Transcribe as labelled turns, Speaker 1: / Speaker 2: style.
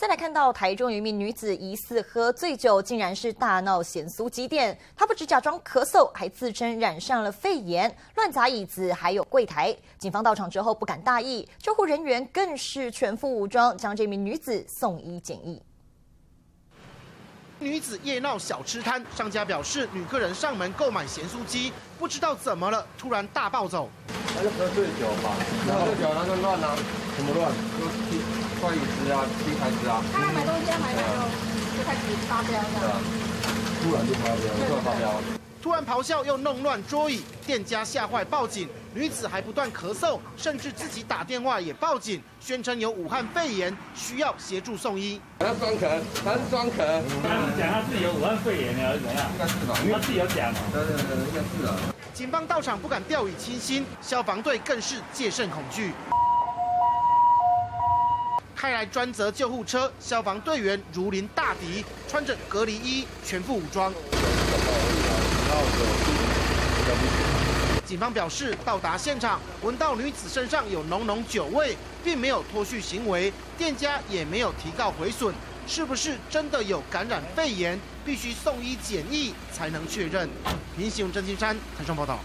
Speaker 1: 再来看到台中有一名女子疑似喝醉酒，竟然是大闹咸酥鸡店。她不止假装咳嗽，还自称染上了肺炎，乱砸椅子还有柜台。警方到场之后不敢大意，救护人员更是全副武装，将这名女子送医检疫。
Speaker 2: 女子夜闹小吃摊，商家表示女客人上门购买咸酥鸡，不知道怎么了，突然大暴走。
Speaker 3: 他就喝醉酒嘛，喝醉酒他就乱啊，怎么乱？就踹椅子啊，踢台子啊。
Speaker 4: 他买东西要买奶油，就开始发飙这样。
Speaker 3: 突然就发飙，突然发飙。
Speaker 2: 突然咆哮又弄乱桌椅，店家吓坏报警，女子还不断咳嗽，甚至自己打电话也报警，宣称有武汉肺炎，需要协助送医。
Speaker 3: 他装咳，他是装咳。
Speaker 5: 他是讲他自己有武汉肺炎还是怎样？应该是吧，他自己有讲。对，
Speaker 3: 应该是啊。
Speaker 2: 警方到场不敢掉以轻心，消防队更是戒慎恐惧。开来专责救护车，消防队员如临大敌，穿着隔离衣，全副武装。警方表示，到达现场，闻到女子身上有浓浓酒味，并没有脱序行为，店家也没有提告毁损，是不是真的有感染肺炎？必须送医检疫才能确认。平行郑金山台中报道。